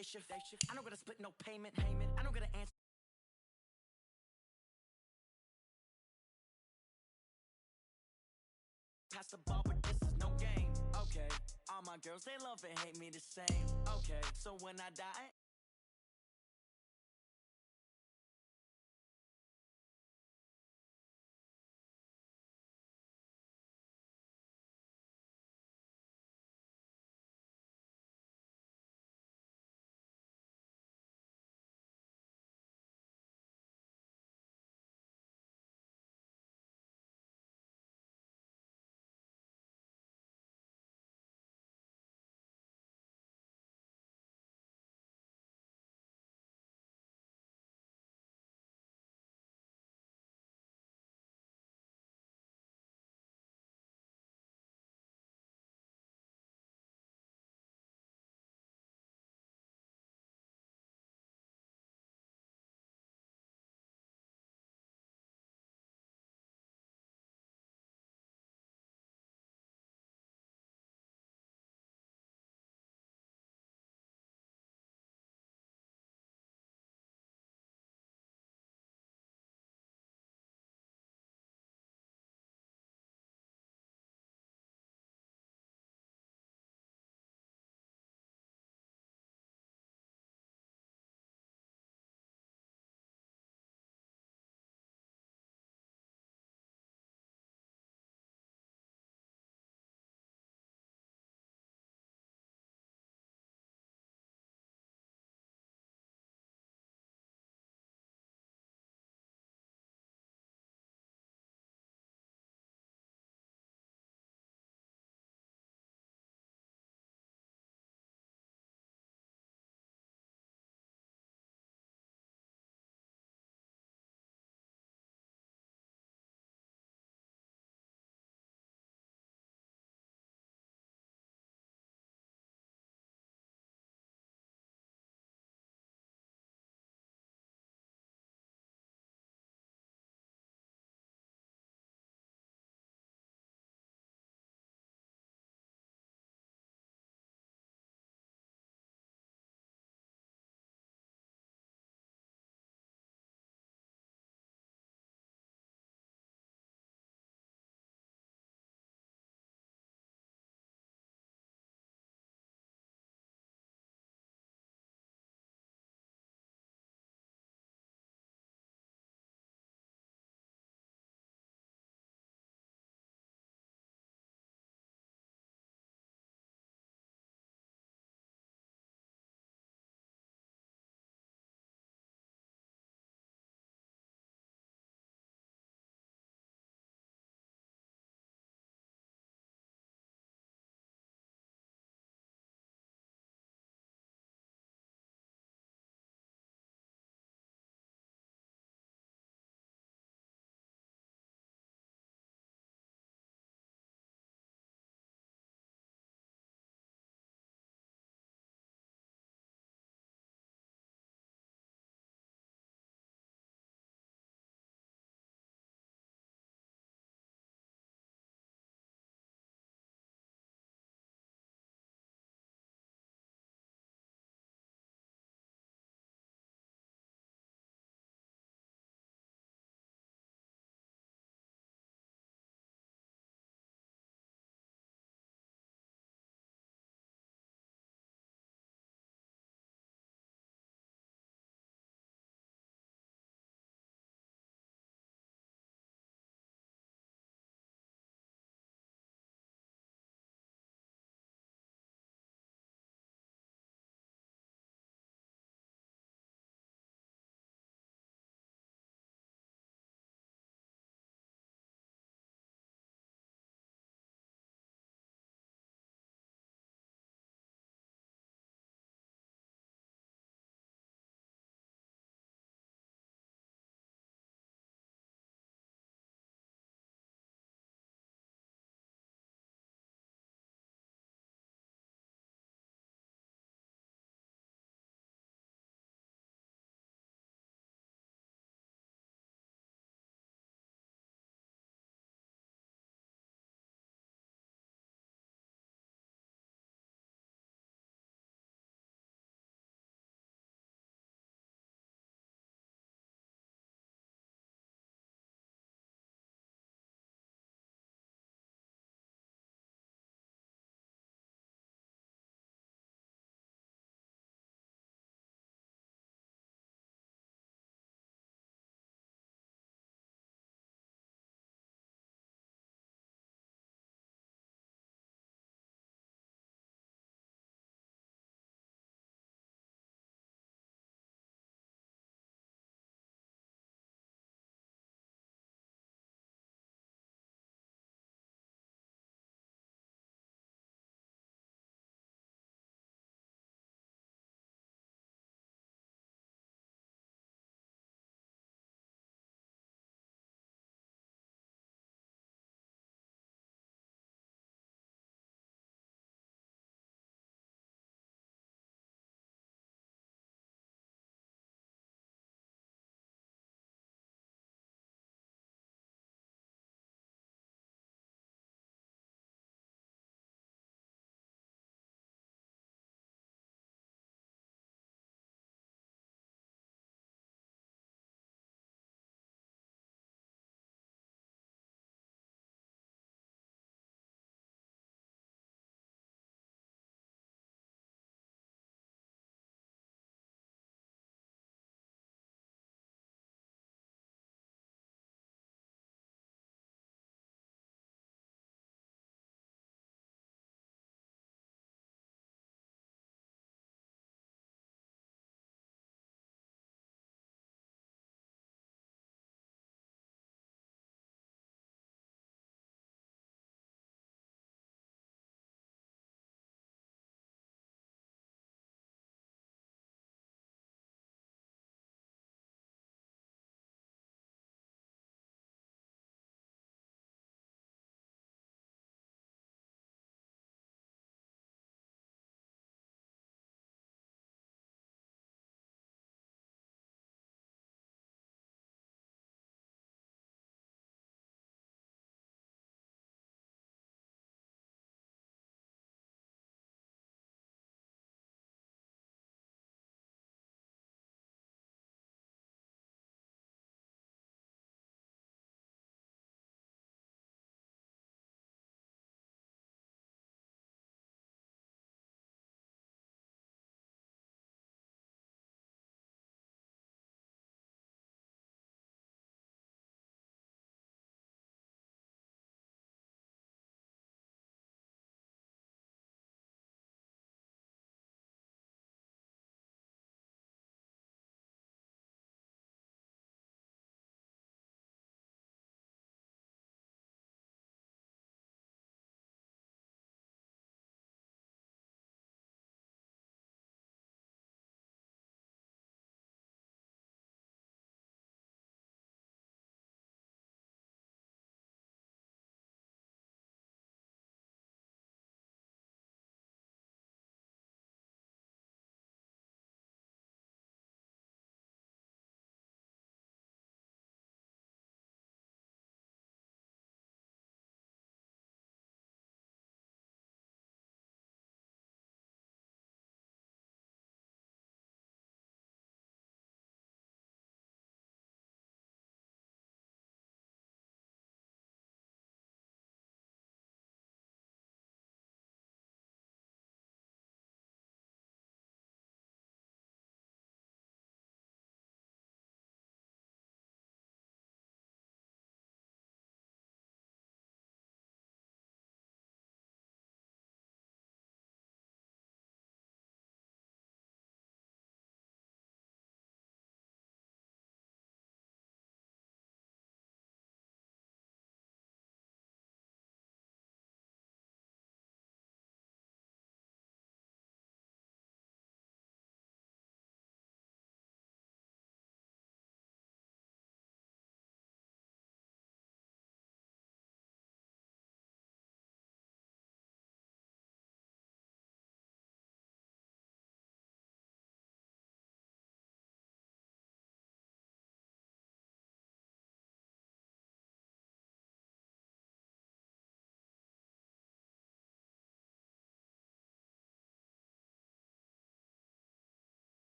day shift. I don't gotta split no payment. I don't gotta answer. Pass the ball, but this is no game. Okay, all my girls, they love and hate me the same. Okay, so when I die,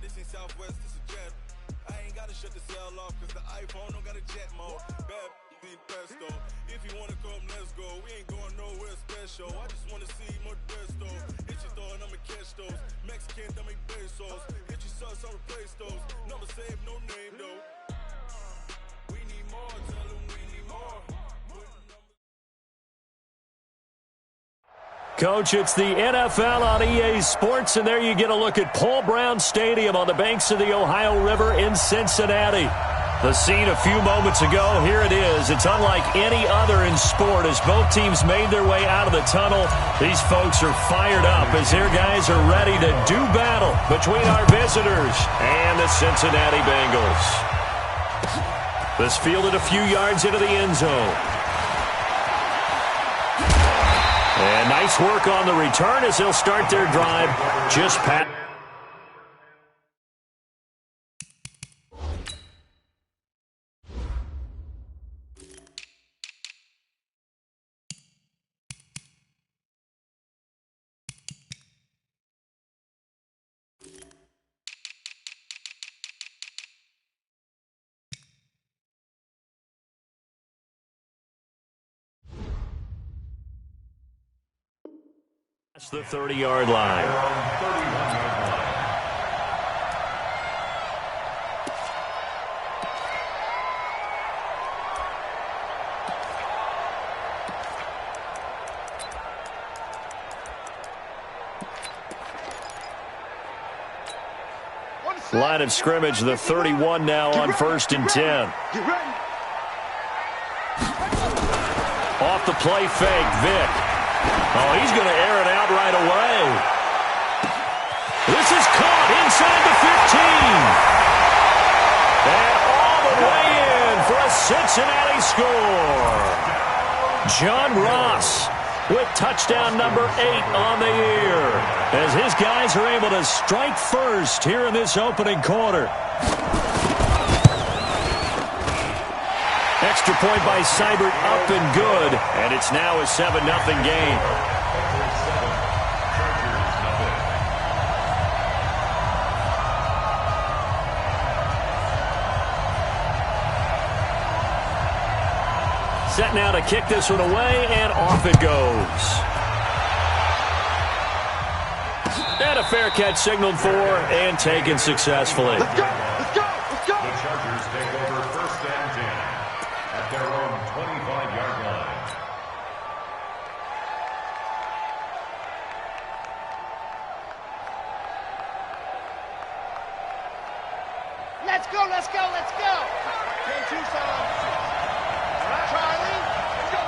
This ain't Southwest, this a jet. I ain't gotta shut the cell off, cause the iPhone don't got a jet mode. Bad ain't pesto. If you wanna come, let's go. We ain't going nowhere special. I just wanna see more Desto. Hit your throw and I'ma catch those. Mexican, that make pesos. Hit your sauce, I'll replace those. Never save, no name though. We need more, tell them we need more. Coach, it's the NFL on EA Sports, and there you get a look at Paul Brown Stadium on the banks of the Ohio River in Cincinnati. The scene a few moments ago, here it is. It's unlike any other in sport as both teams made their way out of the tunnel. These folks are fired up as their guys are ready to do battle between our visitors and the Cincinnati Bengals. This fielded a few yards into the end zone. And nice work on the return as they'll start their drive just past. The 30-yard line. Line of scrimmage, the 31 now on 1st and 10. Off the play fake, Vick. Oh, he's going to air it out right away. This is caught inside the 15. And all the way in for a Cincinnati score. John Ross with touchdown number 8 on the year as his guys are able to strike first here in this opening quarter. Extra point by Seibert up and good, and it's now a 7-0 game. Set now to kick this one away, and off it goes. And a fair catch signaled for and taken successfully. Let's go! Let's go! Let's go! The Chargers take over 1st and 10 at their own 25-yard line. Let's go, let's go, let's go! 10-2 sign. Charlie, let's go!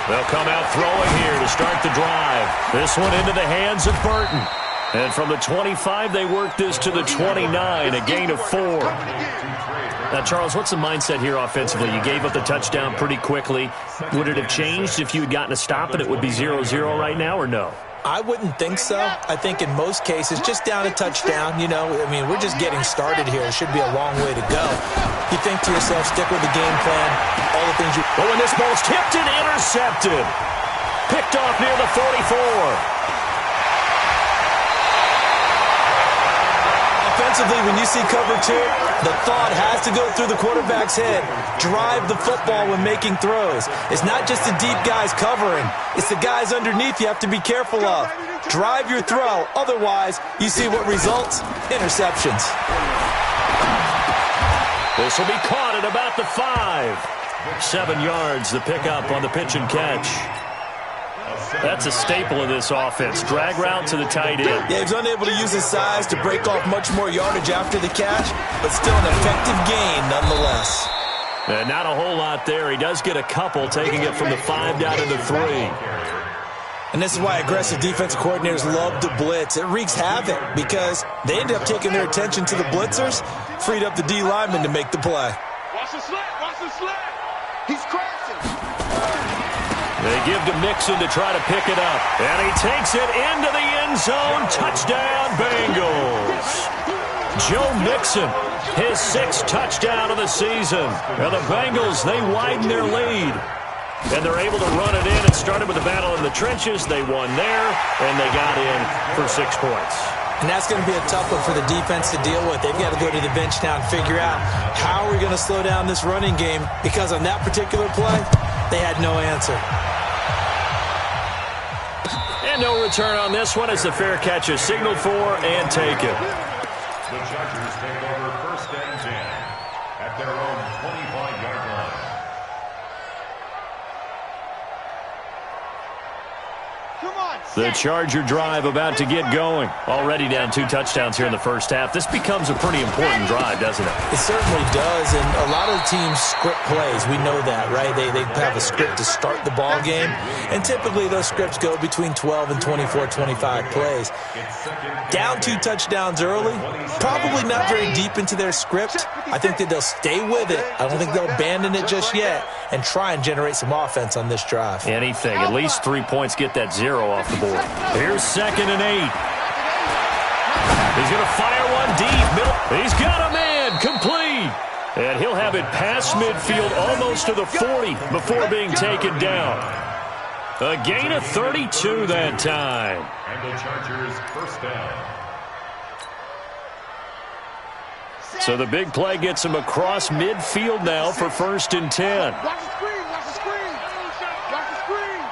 They'll come out throwing here to start the drive. This one into the hands of Burton. And from the 25, they work this to the 29, a gain of 4. Now, Charles, what's the mindset here offensively? You gave up the touchdown pretty quickly. Would it have changed if you had gotten a stop and it would be 0-0 right now, or no? I wouldn't think so. I think in most cases, just down a touchdown, you know, I mean, we're just getting started here. It should be a long way to go. You think to yourself, stick with the game plan, all the things you... Oh, and this ball's tipped and intercepted. Picked off near the 44. Offensively, when you see cover 2, the thought has to go through the quarterback's head. Drive the football when making throws. It's not just the deep guys covering. It's the guys underneath you have to be careful of. Drive your throw. Otherwise, you see what results? Interceptions. This will be caught at about the 5. 7 yards, the pickup on the pitch and catch. That's a staple of this offense. Drag route to the tight end. Yeah, he's unable to use his size to break off much more yardage after the catch, but still an effective gain nonetheless. Not a whole lot there. He does get a couple, taking it from the 5 down to the 3. And this is why aggressive defensive coordinators love to blitz. It wreaks havoc because they end up taking their attention to the blitzers, freed up the D lineman to make the play. Watch the slant, watch the slant. He's crashing. They give to Mixon to try to pick it up. And he takes it into the end zone. Touchdown, Bengals. Joe Mixon, his 6th touchdown of the season. And the Bengals, they widen their lead. And they're able to run it in. It started with a battle in the trenches. They won there, and they got in for 6 points. And that's going to be a tough one for the defense to deal with. They've got to go to the bench now and figure out how are we going to slow down this running game, because on that particular play, they had no answer. And no return on this one as the fair catch is signaled for and taken. The Chargers take over 1st and 10 at their own 25-yard line. The Charger drive about to get going. Already down 2 touchdowns here in the first half. This becomes a pretty important drive, doesn't it? It certainly does, and a lot of the teams script plays. We know that, right? They have a script to start the ball game, and typically those scripts go between 12 and 24, 25 plays. Down 2 touchdowns early, probably not very deep into their script. I think that they'll stay with it. I don't think they'll abandon it just yet and try and generate some offense on this drive. Anything. At least 3 points, get that 0 off the board. Here's 2nd and 8. He's going to fire one deep. Middle. He's got a man. Complete. And he'll have it past midfield almost to the 40 before being taken down. A gain of 32 that time. And the Chargers 1st down. So the big play gets him across midfield now for 1st and 10. Watch the screen, watch the screen. Watch the screen.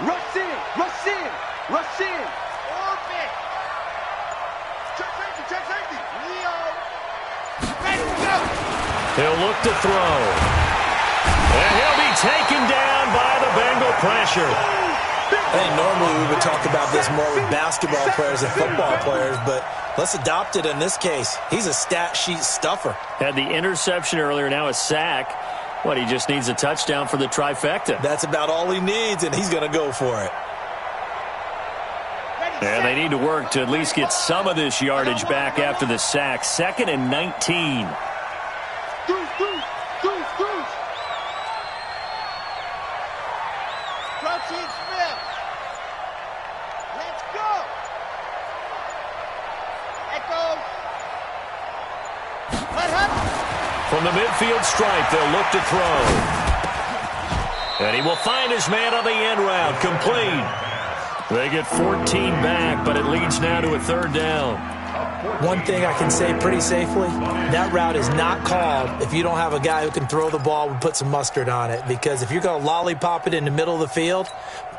Rush in, rush in, rush in. Orbit. Check safety. Leo. Ready to go. He'll look to throw. And he'll be taken down by the Bengal pressure. I think normally we would talk about this more with basketball players and football players, but let's adopt it in this case. He's a stat sheet stuffer. Had the interception earlier, now a sack. What, he just needs a touchdown for the trifecta. That's about all he needs, and he's going to go for it. And they need to work to at least get some of this yardage back after the sack. 2nd and 19. From the midfield stripe, they'll look to throw. And he will find his man on the end route. Complete. They get 14 back, but it leads now to a 3rd down. One thing I can say pretty safely, that route is not called if you don't have a guy who can throw the ball and put some mustard on it. Because if you're going to lollipop it in the middle of the field,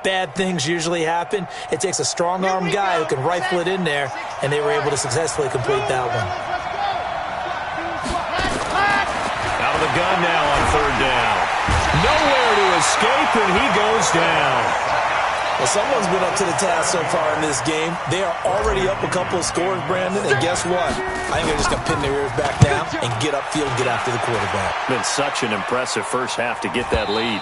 bad things usually happen. It takes a strong-arm guy who can rifle it in there, and they were able to successfully complete that one. Out of the gun now on 3rd down. Nowhere to escape, and he goes down. Well, someone's been up to the task so far in this game. They are already up a couple of scores, Brandon, and guess what? I think they're just going to pin their ears back now and get upfield and get after the quarterback. Been such an impressive first half to get that lead.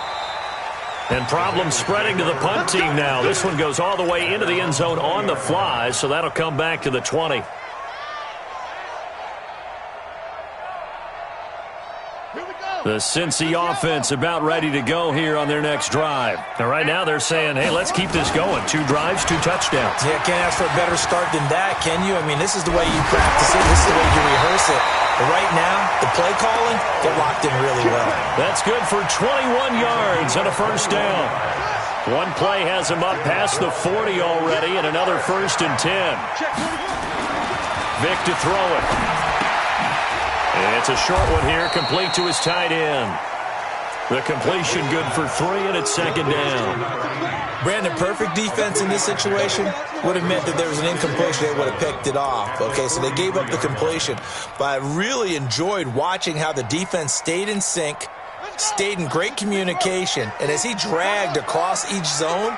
And problems spreading to the punt team now. This one goes all the way into the end zone on the fly, so that'll come back to the 20. The Cincy offense about ready to go here on their next drive. And right now they're saying, hey, let's keep this going. 2 drives, 2 touchdowns. Yeah, can't ask for a better start than that, can you? I mean, this is the way you practice it. This is the way you rehearse it. But right now, the play calling, they're locked in really well. That's good for 21 yards and a 1st down. One play has him up past the 40 already, and another 1st and 10. Vic to throw it. It's a short one here, complete to his tight end. The completion good for 3, and it's 2nd down. Brandon, perfect defense in this situation would have meant that there was an incompletion. They would have picked it off. Okay, so they gave up the completion. But I really enjoyed watching how the defense stayed in sync, stayed in great communication, and as he dragged across each zone,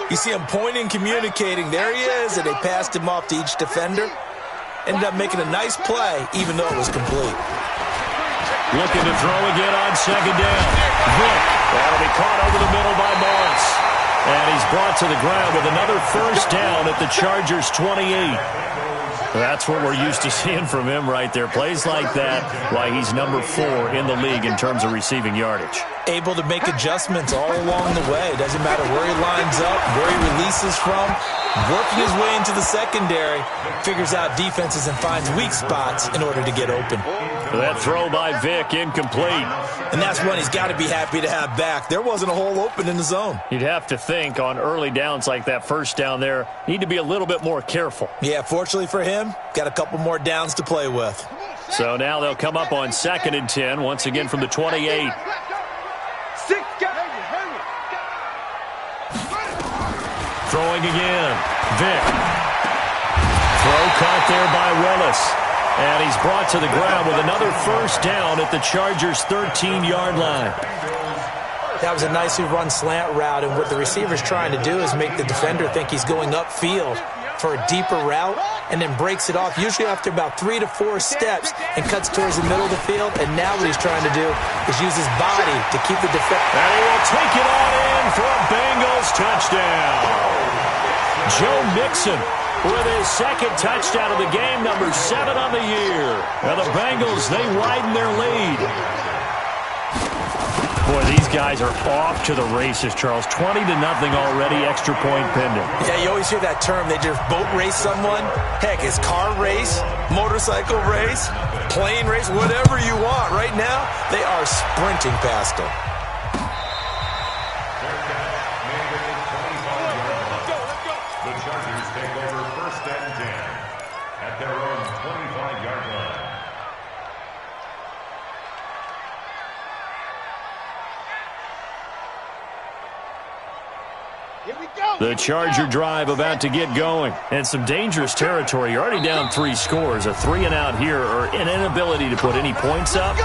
you see him pointing, communicating. There he is, and they passed him off to each defender. Ended up making a nice play, even though it was complete. Looking to throw again on 2nd down. Vic, that'll be caught over the middle by Morris. And he's brought to the ground with another 1st down at the Chargers' 28. That's what we're used to seeing from him right there. Plays like that, why he's number 4 in the league in terms of receiving yardage. able to make adjustments all along the way. Doesn't matter where he lines up, where he releases from, working his way into the secondary, figures out defenses and finds weak spots in order to get open. That throw by Vic, incomplete. And that's one he's got to be happy to have back. There wasn't a hole open in the zone. You'd have to think on early downs like that first down there, need to be a little bit more careful. Yeah, fortunately for him, got a couple more downs to play with. So now they'll come up on 2nd and 10, once again from the 28. Throwing again. Vic. Throw caught there by Willis. And he's brought to the ground with another first down at the Chargers' 13-yard line. That was a nicely run slant route, and what the receiver's trying to do is make the defender think he's going upfield for a deeper route and then breaks it off, usually after about 3 to 4 steps, and cuts towards the middle of the field. And now what he's trying to do is use his body to keep the defender. And he will take it on in for a Bengals touchdown. Joe Mixon with his second touchdown of the game, number 7 on the year. Now the Bengals, they widen their lead. Boy, these guys are off to the races, Charles. 20-0 already, extra point pending. Yeah, you always hear that term. They just boat race someone. Heck, it's car race, motorcycle race, plane race, whatever you want. Right now, they are sprinting past them. The Chargers take over 1st and 10 at their own 25-yard line. Here we go. The Charger drive about to get going. And some dangerous territory. You're already down 3 scores. A 3-and-out here or an inability to put any points up.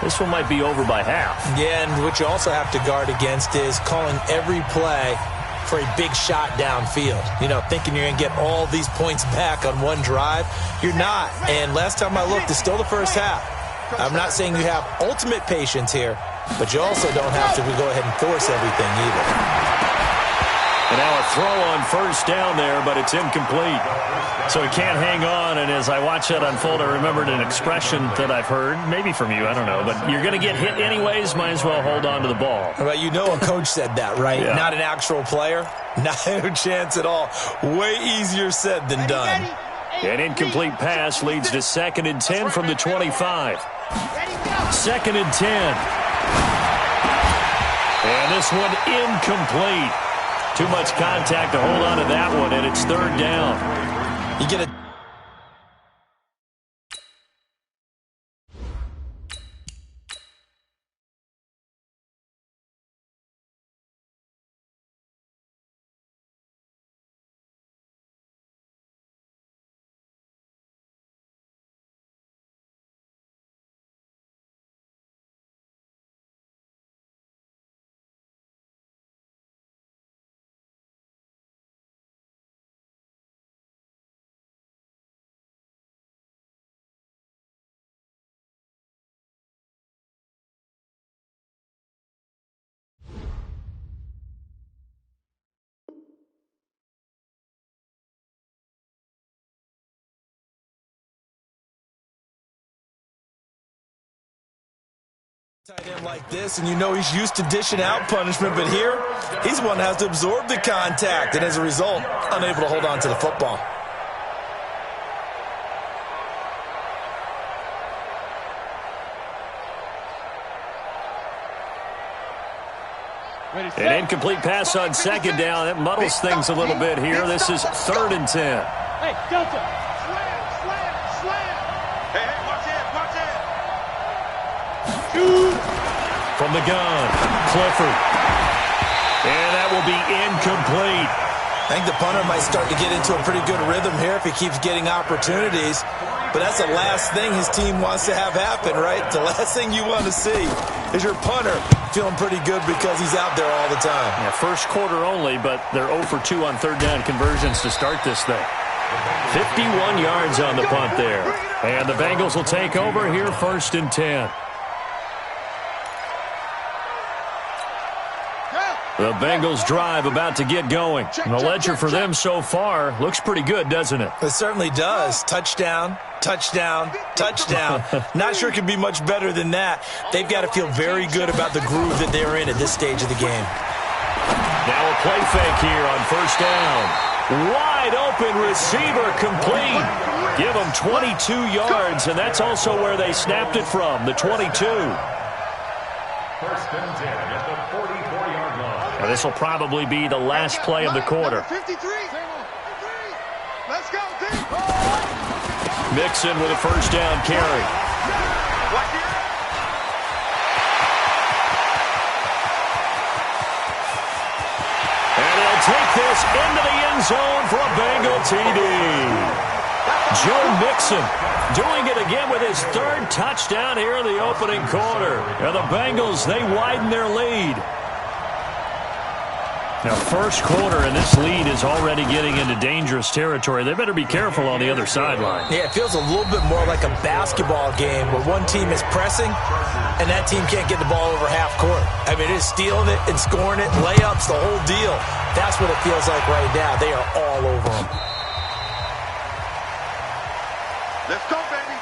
This one might be over by half. Yeah, and what you also have to guard against is calling every play for a big shot downfield. You know, thinking you're going to get all these points back on one drive. You're not. And last time I looked, it's still the first half. I'm not saying you have ultimate patience here, but you also don't have to go ahead and force everything either. And now a throw on first down there, but it's incomplete. So he can't hang on, and as I watch that unfold, I remembered an expression that I've heard, maybe from you, I don't know, but you're going to get hit anyways, might as well hold on to the ball. Well, you know a coach said that, right? Yeah. Not an actual player. Not a chance at all. Way easier said than done. An incomplete pass leads to 2nd and 10 from the 25. 2nd and 10. And this one incomplete. Too much contact to hold on to that one, and it's 3rd down. You get a tight end like this, and you know he's used to dishing out punishment, but here, he's the one that has to absorb the contact, and as a result, unable to hold on to the football. An incomplete pass on 2nd down. That muddles things a little bit here. This is 3rd and 10. Hey, Delta. Slam. Hey, watch it. From the gun, Clifford. And that will be incomplete. I think the punter might start to get into a pretty good rhythm here if he keeps getting opportunities. But that's the last thing his team wants to have happen, right? The last thing you want to see is your punter feeling pretty good because he's out there all the time. Yeah, first quarter only, but they're 0 for 2 on 3rd down conversions to start this thing. 51 yards on the punt there. And the Bengals will take over here 1st and 10. The Bengals drive about to get going. And the ledger for them so far looks pretty good, doesn't it? It certainly does. Touchdown, touchdown, touchdown. Not sure it could be much better than that. They've got to feel very good about the groove that they're in at this stage of the game. Now a play fake here on first down. Wide open receiver complete. Give them 22 yards, and that's also where they snapped it from, the 22. First and 10 at the 44-yard line. Now this will probably be the last play of the quarter. 53. Let's go, Mixon with a first down carry. And he'll take this into the end zone for a Bengal TD. Joe Mixon doing it again with his third touchdown here in the opening quarter. And the Bengals, they widen their lead. Now, first quarter, and this lead is already getting into dangerous territory. They better be careful on the other sideline. Yeah, it feels a little bit more like a basketball game where one team is pressing and that team can't get the ball over half court. I mean, it is stealing it and scoring it, layups, the whole deal. That's what it feels like right now. They are all over them. Let's go, baby.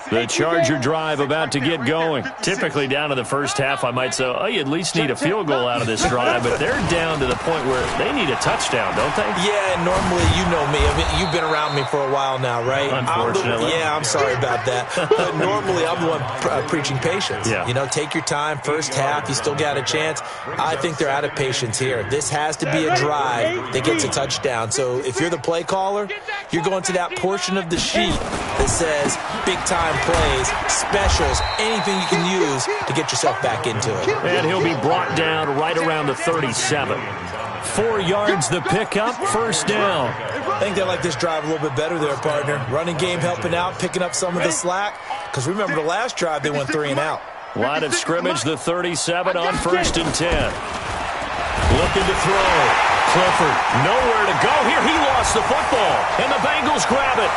The Charger drive about to get going. Typically down to the first half, I might say, oh, you at least need a field goal out of this drive, but they're down to the point where they need a touchdown, don't they? Yeah, and normally, you know me. I mean, you've been around me for a while now, right? Unfortunately. I'm sorry about that. But normally, I'm the one preaching patience. Yeah. You know, take your time. First half, you still got a chance. I think they're out of patience here. This has to be a drive that gets a touchdown. So if you're the play caller, you're going to that portion of the sheet that says big-time plays, specials, anything you can use to get yourself back into it. And he'll be brought down right around the 37. 4 yards the pickup, first down. I think they like this drive a little bit better there, partner. Running game helping out, picking up some of the slack. Because remember the last drive, they went 3 and out. Line of scrimmage, the 37 on first and 10. Looking to throw. Clifford, nowhere to go here. He lost the football, and the Bengals grab it.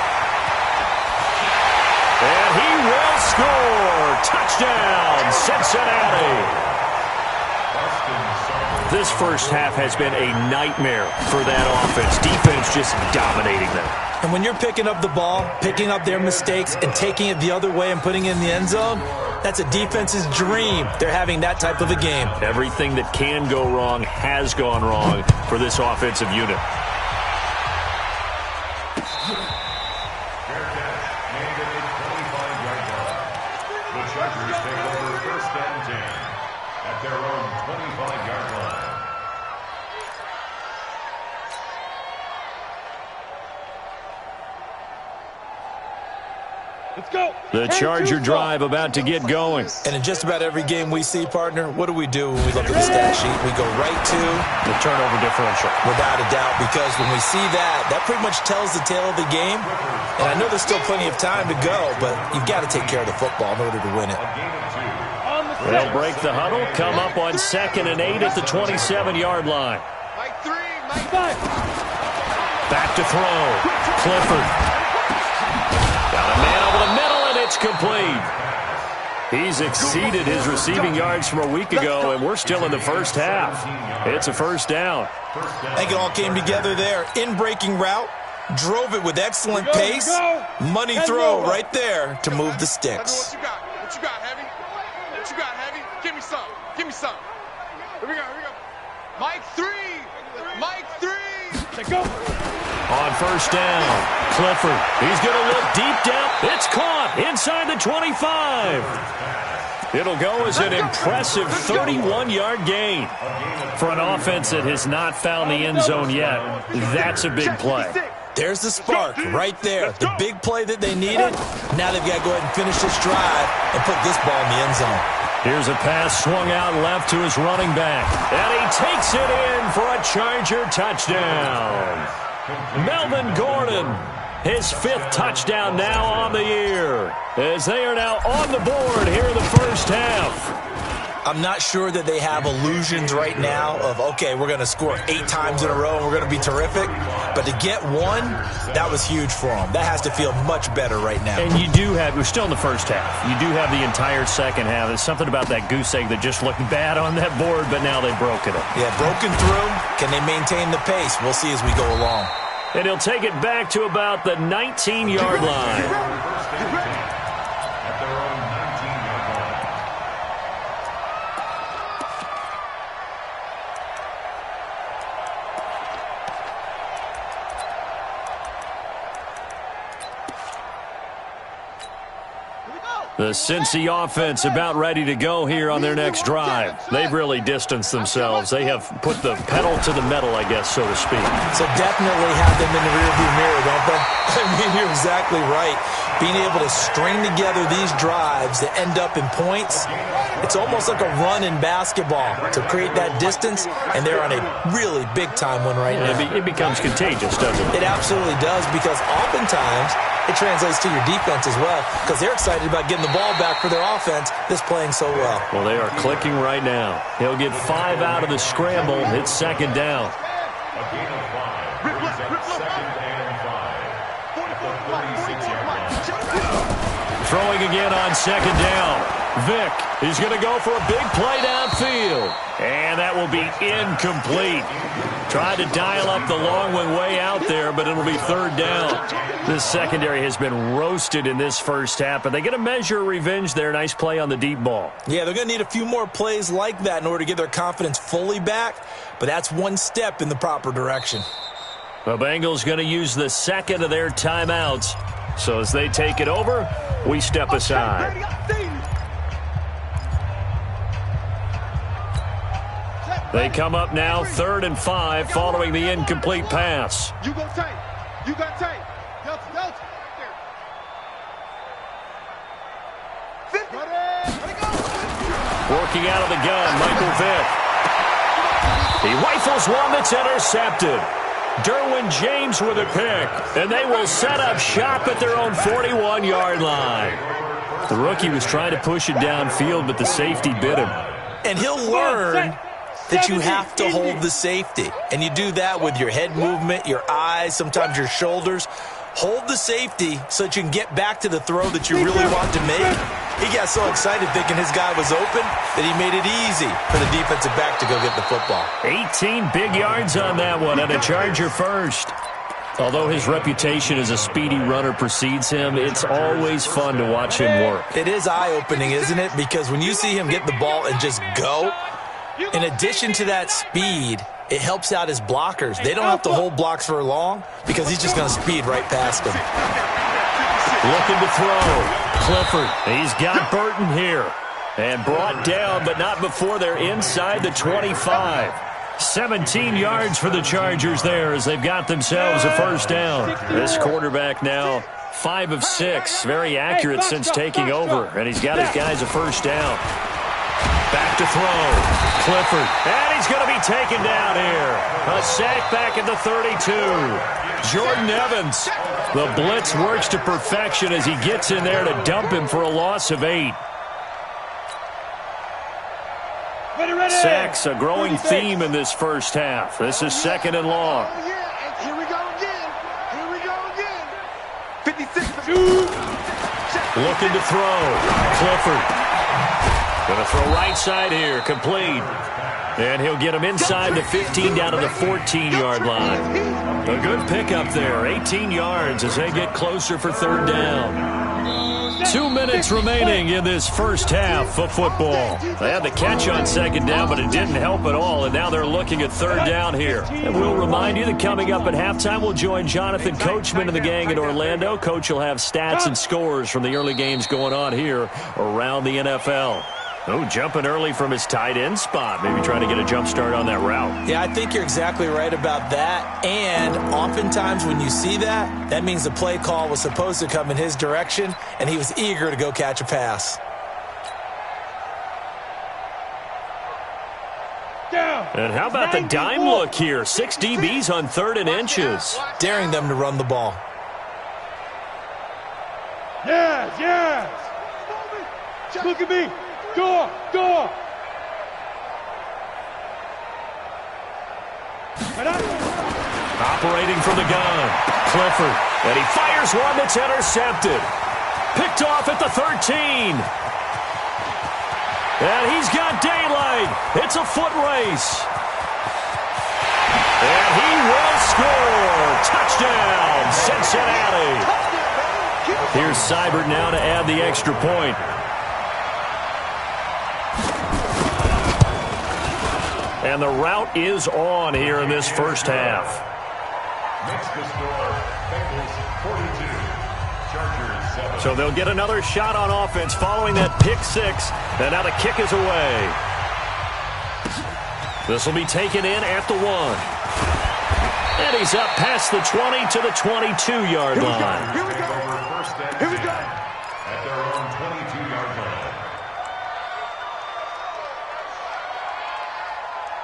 And he will score. Touchdown, Cincinnati. This first half has been a nightmare for that offense. Defense just dominating them. And when you're picking up the ball, picking up their mistakes, and taking it the other way and putting it in the end zone, that's a defense's dream. They're having that type of a game. Everything that can go wrong has gone wrong for this offensive unit. The Charger drive about to get going. And in just about every game we see, partner, what do we do when we look at the stat sheet? We go right to the turnover differential. Without a doubt, because when we see that, that pretty much tells the tale of the game. And I know there's still plenty of time to go, but you've got to take care of the football in order to win it. They'll break the huddle, come up on 2nd and 8 at the 27-yard line. Mike 3, Mike 5. Back to throw. Clifford. Got a man over the middle, and it's complete. He's exceeded his receiving yards from a week ago, and we're still in the first half. It's a first down. I think it all came together there. In-breaking route, drove it with excellent pace. Money throw right there to move the sticks. What you got? What you got, Heavy? What you got, Heavy? Give me some. Give me some. Here we go. Here we go. Mike 3. Mike 3. Let's go. On first down, Clifford. He's going to look deep down. It's caught inside the 25. It'll go as an impressive 31-yard gain. For an offense that has not found the end zone yet, that's a big play. There's the spark right there. The big play that they needed. Now they've got to go ahead and finish this drive and put this ball in the end zone. Here's a pass swung out left to his running back. And he takes it in for a Charger touchdown. Melvin Gordon, his 5th touchdown now on the year, as they are now on the board here in the first half. I'm not sure that they have illusions right now of, okay, we're going to score 8 times in a row and we're going to be terrific. But to get one, that was huge for them. That has to feel much better right now. And you do have, we're still in the first half. You do have the entire second half. There's something about that goose egg that just looked bad on that board, but now they've broken it. Yeah, broken through. Can they maintain the pace? We'll see as we go along. And he'll take it back to about the 19-yard line. At their own 19-yard line. The Cincy offense about ready to go here on their next drive. They've really distanced themselves. They have put the pedal to the metal, I guess, so to speak. So definitely have them in the rearview mirror, don't they? I mean, you're exactly right. Being able to string together these drives that end up in points, it's almost like a run in basketball to create that distance, and they're on a really big-time one right now. It becomes contagious, doesn't it? It absolutely does, because oftentimes it translates to your defense as well, because they're excited about getting the ball back for their offense that's playing so well. Well, they are clicking right now. He'll get 5 out of the scramble. It's second down. A gain of 5 brings up 2nd and 5 at the 36-yard line. Throwing again on second down. Vick is going to go for a big play downfield. And that will be incomplete. Tried to dial up the long one way out there, but it'll be third down. This secondary has been roasted in this first half, but they get a measure of revenge there. Nice play on the deep ball. Yeah, they're going to need a few more plays like that in order to get their confidence fully back, but that's one step in the proper direction. The Bengals going to use the second of their timeouts. So as they take it over, we step aside. They come up now 3rd and 5 following the incomplete pass. You go tight. You got tight. Delta. Working out of the gun, Michael Vick. He rifles one that's intercepted. Derwin James with a pick, and they will set up shop at their own 41-yard line. The rookie was trying to push it downfield, but the safety bit him. And he'll learn that you have to hold the safety. And you do that with your head movement, your eyes, sometimes your shoulders. Hold the safety so that you can get back to the throw that you really want to make. He got so excited thinking his guy was open that he made it easy for the defensive back to go get the football. 18 big yards on that one, and a Charger first. Although his reputation as a speedy runner precedes him, it's always fun to watch him work. It is eye-opening, isn't it? Because when you see him get the ball and just go, in addition to that speed, it helps out his blockers. They don't have to hold blocks for long because he's just going to speed right past them. Looking to throw. Clifford, he's got Burton here. And brought down, but not before they're inside the 25. 17 yards for the Chargers there as they've got themselves a first down. This quarterback now 5 of 6. Very accurate since taking over. And he's got his guys a first down. Back to throw. Clifford. And he's going to be taken down here. A sack back at the 32. Jordan Evans. The blitz works to perfection as he gets in there to dump him for a loss of 8. Sacks, a growing theme in this first half. This is 2nd and long. Here we go again. 56. Looking to throw. Clifford. Going to throw right side here. Complete. And he'll get him inside the 15 down to the 14-yard line. A good pickup there. 18 yards as they get closer for third down. 2 minutes remaining in this first half of football. They had the catch on second down, but it didn't help at all, and now they're looking at third down here. And we'll remind you that coming up at halftime, we'll join Jonathan Coachman and the gang in Orlando. Coach will have stats and scores from the early games going on here around the NFL. Oh, jumping early from his tight end spot. Maybe trying to get a jump start on that route. Yeah, I think you're exactly right about that. And oftentimes when you see that, that means the play call was supposed to come in his direction, and he was eager to go catch a pass. And how about the dime look here? 6 DBs on 3rd and inches. Daring them to run the ball. Yes. Look at me. Door. Operating from the gun, Clifford. And he fires one that's intercepted. Picked off at the 13. And he's got daylight. It's a foot race. And he will score. Touchdown, Cincinnati. Here's Seibert now to add the extra point. And the route is on here in this first half. Makes the score, Bengals 42, Chargers 7. So they'll get another shot on offense following that pick six. And now the kick is away. This will be taken in at the 1. And he's up past the 20 to the 22-yard line. Here we go. Here we go. At their own 22-yard line.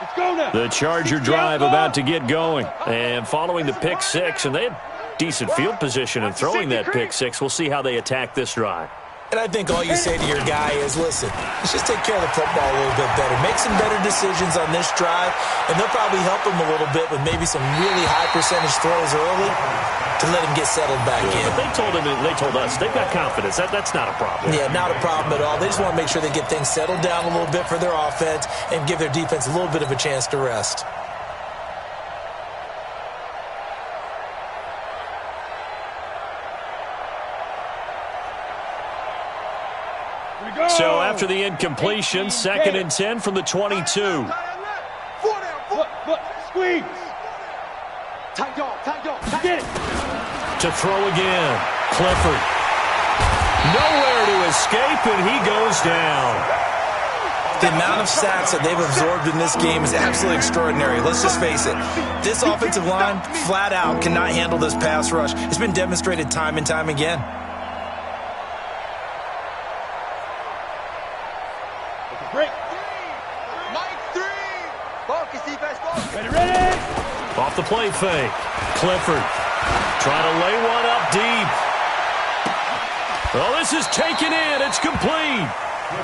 Let's go now. The Charger drive about to get going. And following the pick six, and they had decent field position in throwing that pick six. We'll see how they attack this drive. And I think all you say to your guy is, listen, let's just take care of the football a little bit better. Make some better decisions on this drive, and they'll probably help him a little bit with maybe some really high percentage throws early to let him get settled back in. But they told us, they've got confidence. That's not a problem. Yeah, not a problem at all. They just want to make sure they get things settled down a little bit for their offense and give their defense a little bit of a chance to rest. So after the incompletion, 2nd and 10 from the 22. Squeeze. Tight dog. Get it. To throw again, Clifford. Nowhere to escape, and he goes down. The amount of sacks that they've absorbed in this game is absolutely extraordinary. Let's just face it. This offensive line, flat out, cannot handle this pass rush. It's been demonstrated time and time again. Break. Mike 3. Focus, defense, focus. Ready. Off the play fake. Clifford trying to lay one up deep. Well, this is taken in. It's complete.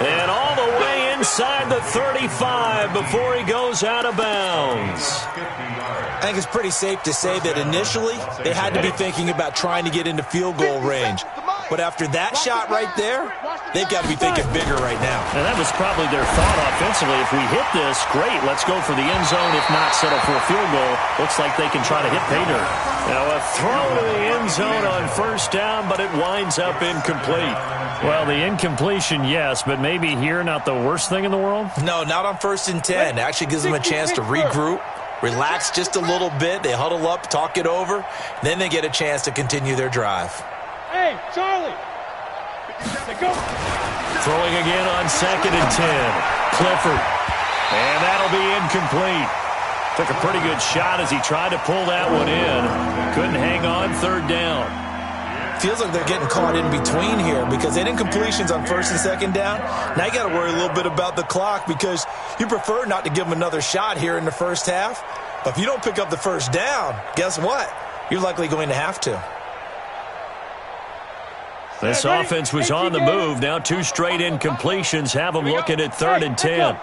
And all the way inside the 35 before he goes out of bounds. I think it's pretty safe to say that initially they had to be thinking about trying to get into field goal range. But after that shot right there, they've got to be thinking bigger right now. And that was probably their thought offensively. If we hit this, great, let's go for the end zone. If not, settle for a field goal. Looks like they can try to hit pay dirt. Now a throw to the end zone on first down, but it winds up incomplete. Well, the incompletion, yes, but maybe here not the worst thing in the world? No, not on 1st and 10. It actually gives them a chance to regroup, relax just a little bit. They huddle up, talk it over. Then they get a chance to continue their drive. Hey, Charlie. Go. Throwing again on 2nd and 10. Clifford. And that'll be incomplete. Took a pretty good shot as he tried to pull that one in. Couldn't hang on 3rd down. Feels like they're getting caught in between here because they had incompletions on 1st and 2nd down. Now you got to worry a little bit about the clock because you prefer not to give them another shot here in the first half. But if you don't pick up the first down, guess what? You're likely going to have to. This offense was on the move. Now 2 straight incompletions have them looking at 3rd and 10.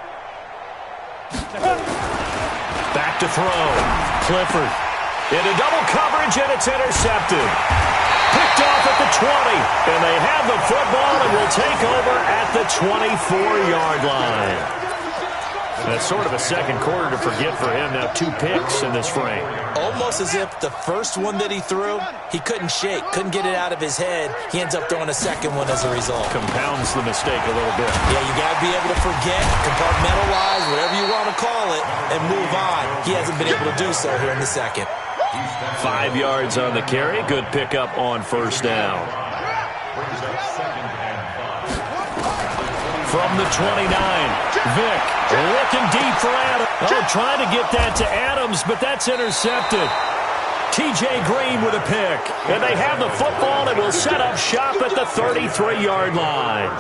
Back to throw. Clifford into double coverage, and it's intercepted. Picked off at the 20, and they have the football and will take over at the 24-yard line. That's sort of a second quarter to forget for him. Now 2 picks in this frame. Almost as if the first one that he threw, he couldn't shake, couldn't get it out of his head. He ends up throwing a second one as a result. Compounds the mistake a little bit. Yeah, you got to be able to forget, compartmentalize, whatever you want to call it, and move on. He hasn't been able to do so here in the second. 5 yards on the carry. Good pickup on first down. From the 29, Vick looking deep for Adams. Oh, trying to get that to Adams, but that's intercepted. T.J. Green with a pick. And they have the football and will set up shop at the 33-yard line.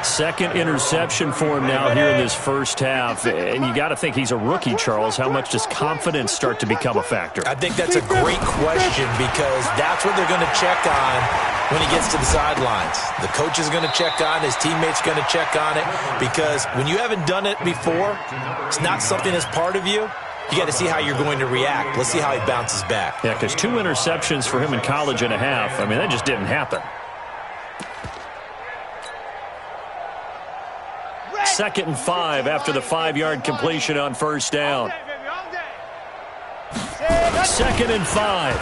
Second interception for him now here in this first half. And you got to think he's a rookie, Charles. How much does confidence start to become a factor? I think that's a great question because that's what they're going to check on when he gets to the sidelines. The coach is going to check on, his teammates going to check on it because when you haven't done it before, it's not something that's part of you. you got to see how you're going to react. Let's see how he bounces back. Yeah, because 2 interceptions for him in college and a half. I mean, that just didn't happen. 2nd and 5 after the 5-yard completion on first down. 2nd and 5.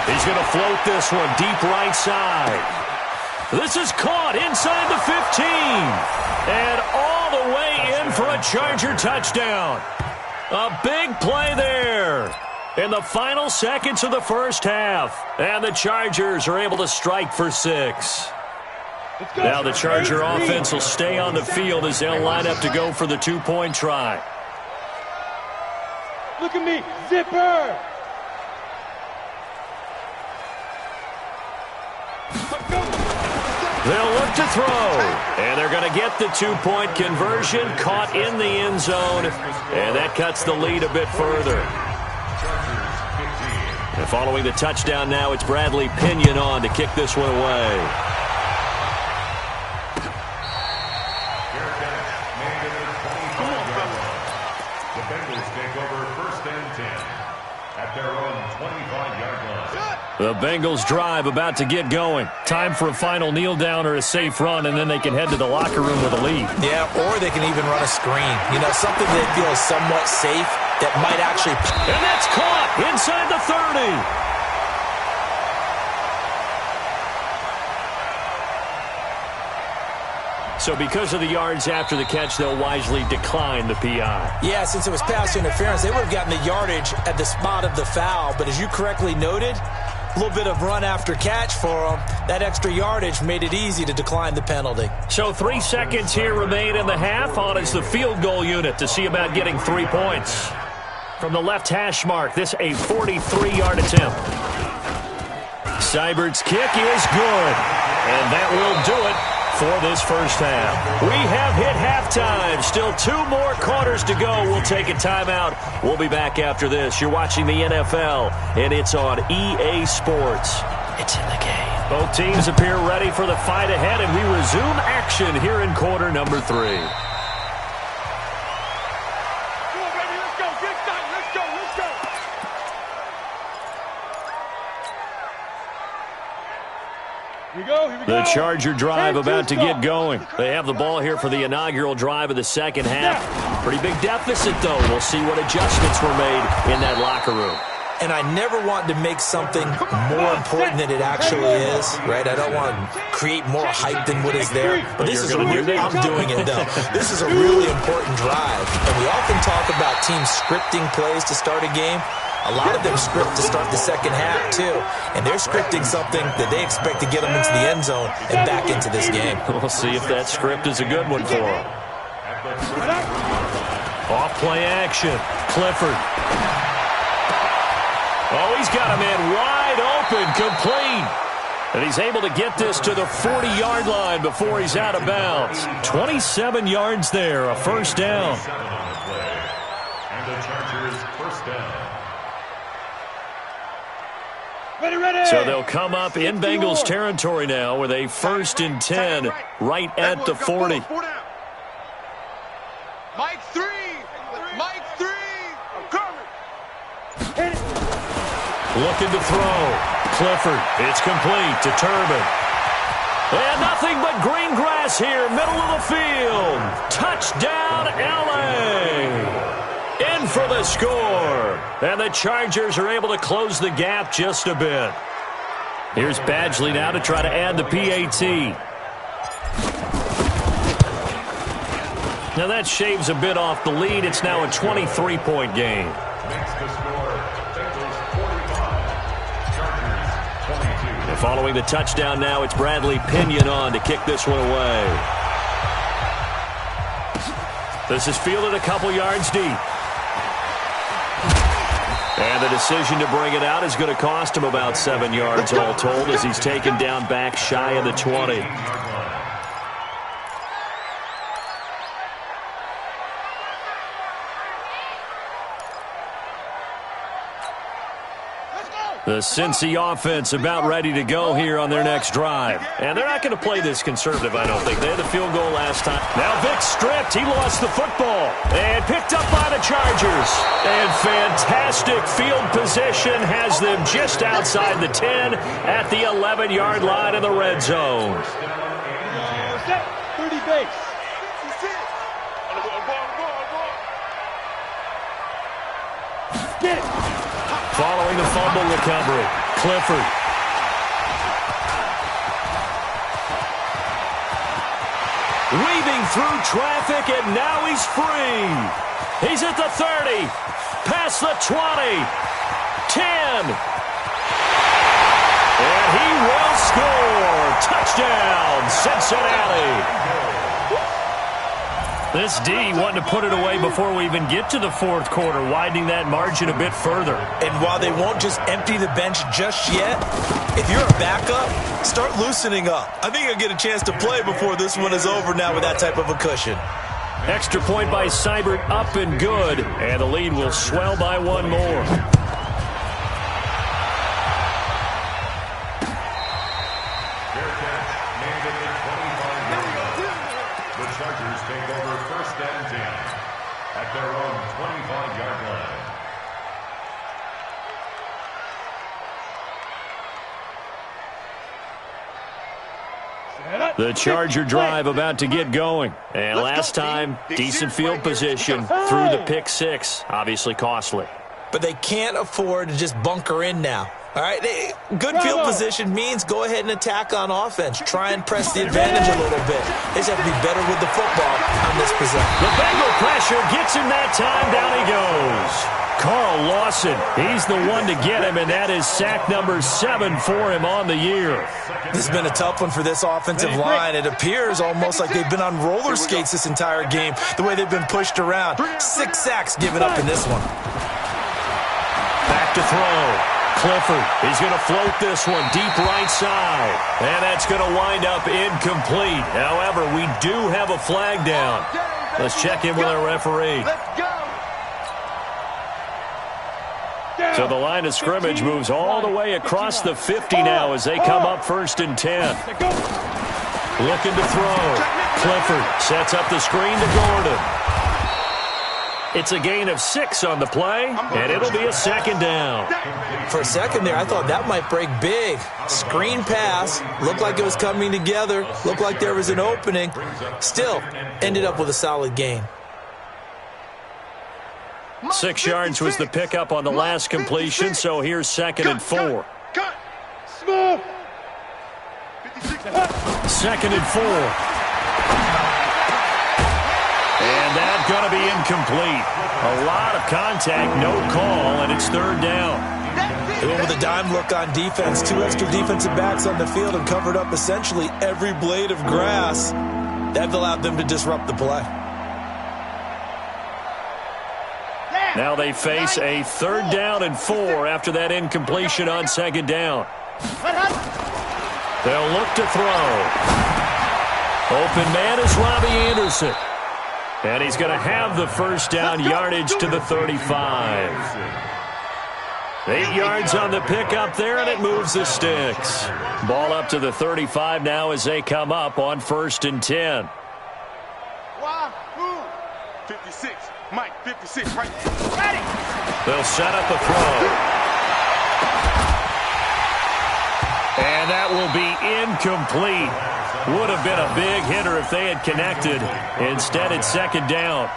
He's going to float this one deep right side. This is caught inside the 15. And all the way in for a Charger touchdown. A big play there in the final seconds of the first half. And the Chargers are able to strike for 6. Now the Charger offense will stay on the field as they'll line up to go for the 2-point try. Look at me, zipper! They'll look to throw, and they're going to get the 2-point conversion, caught in the end zone, and that cuts the lead a bit further. And following the touchdown now, it's Bradley Pinion on to kick this one away. The Bengals take over 1st and 10 at their own 25-yard line. The Bengals drive about to get going. Time for a final kneel down or a safe run, and then they can head to the locker room with a lead. Yeah, or they can even run a screen. You know, something they feel is somewhat safe that might actually... And that's caught inside the 30. So because of the yards after the catch, they'll wisely decline the PI. Yeah, since it was pass interference, they would have gotten the yardage at the spot of the foul. But as you correctly noted, a little bit of run after catch for them. That extra yardage made it easy to decline the penalty. So 3 seconds here remain in the half. On is the field goal unit to see about getting 3 points. From the left hash mark, this a 43-yard attempt. Seibert's kick is good. And that will do it for this first half. We have hit halftime. Still 2 more quarters to go. We'll take a timeout. We'll be back after this. You're watching the NFL, and it's on EA Sports. It's in the game. Both teams appear ready for the fight ahead, and we resume action here in quarter number 3. The Charger drive about to get going. They have the ball here for the inaugural drive of the second half. Pretty big deficit, though. We'll see what adjustments were made in that locker room. And I never want to make something more important than it actually is, right? I don't want to create more hype than what is there. But this is I'm doing it, though. This is a really important drive. And we often talk about teams scripting plays to start a game. A lot of them script to start the second half, too. And they're scripting something that they expect to get them into the end zone and back into this game. We'll see if that script is a good one for them. Off-play action. Clifford. Oh, he's got a man wide open, complete. And he's able to get this to the 40-yard line before he's out of bounds. 27 yards there, a first down. And the Chargers first down. Ready. So they'll come up in Bengals territory now with a 1st and 10 right at the 40. Mike 3. Mike 3. I'm coming. Looking to throw. Clifford. It's complete to Turbin. And nothing but green grass here, middle of the field. Touchdown, LA. In for the score. And the Chargers are able to close the gap just a bit. Here's Badgley now to try to add the PAT. Now that shaves a bit off the lead. It's now a 23-point game. Makes the score Bengals 45, Chargers 22. And following the touchdown now, it's Bradley Pinion on to kick this one away. This is fielded a couple yards deep. And the decision to bring it out is going to cost him about 7 yards all told as he's taken down back shy of the 20. The Cincy offense about ready to go here on their next drive. And they're not going to play this conservative, I don't think. They had the field goal last time. Now Vic stripped. He lost the football. And picked up by the Chargers. And fantastic field position has them just outside the 10 at the 11-yard line in the red zone. 30 base. Get it. Following the fumble recovery, Clifford. Weaving through traffic, and now he's free. He's at the 30, past the 20, 10. And he will score. Touchdown, Cincinnati. This D wanting to put it away before we even get to the fourth quarter, widening that margin a bit further. And while they won't just empty the bench just yet, if you're a backup, start loosening up. I think you'll get a chance to play before this one is over now with that type of a cushion. Extra point by Seibert, up and good, and the lead will swell by one more. Chargers take over first and 10 at their own 25-yard line. The Charger drive about to get going. And last time, decent field position through the pick six. Obviously costly. But they can't afford to just bunker in now. All right, good field position means go ahead and attack on offense. Try and press the advantage a little bit. They just have to be better with the football on this possession. The Bengal pressure gets him that time. Down he goes. Carl Lawson, he's the one to get him, and that is sack number 7 for him on the year. This has been a tough one for this offensive line. It appears almost like they've been on roller skates this entire game, the way they've been pushed around. 6 sacks given up in this one. Back to throw. Clifford, he's going to float this one deep right side. And that's going to wind up incomplete. However, we do have a flag down. Let's check in with our referee. So the line of scrimmage moves all the way across the 50 now as they come up first and 10. Looking to throw. Clifford sets up the screen to Gordon. It's a gain of 6 on the play, and it'll be a second down. For a second there, I thought that might break big. Screen pass, looked like it was coming together, looked like there was an opening. Still, ended up with a solid gain. 6 yards was the pickup on the last completion, so here's 2nd and 4. Smooth. 2nd and 4. And that's going to be incomplete. A lot of contact, no call, and it's 3rd down. They went with a dime look on defense. 2 extra defensive backs on the field and covered up essentially every blade of grass. That allowed them to disrupt the play. Now they face a 3rd down and 4 after that incompletion on 2nd down. They'll look to throw. Open man is Robbie Anderson. And he's going to have the first down, yardage to the 35. 8 yards on the pickup there, and it moves the sticks. Ball up to the 35 now as they come up on 1st and 10. 56, Mike, 56, right there. They'll set up a throw. And that will be incomplete. Would have been a big hitter if they had connected. Instead, it's 2nd down.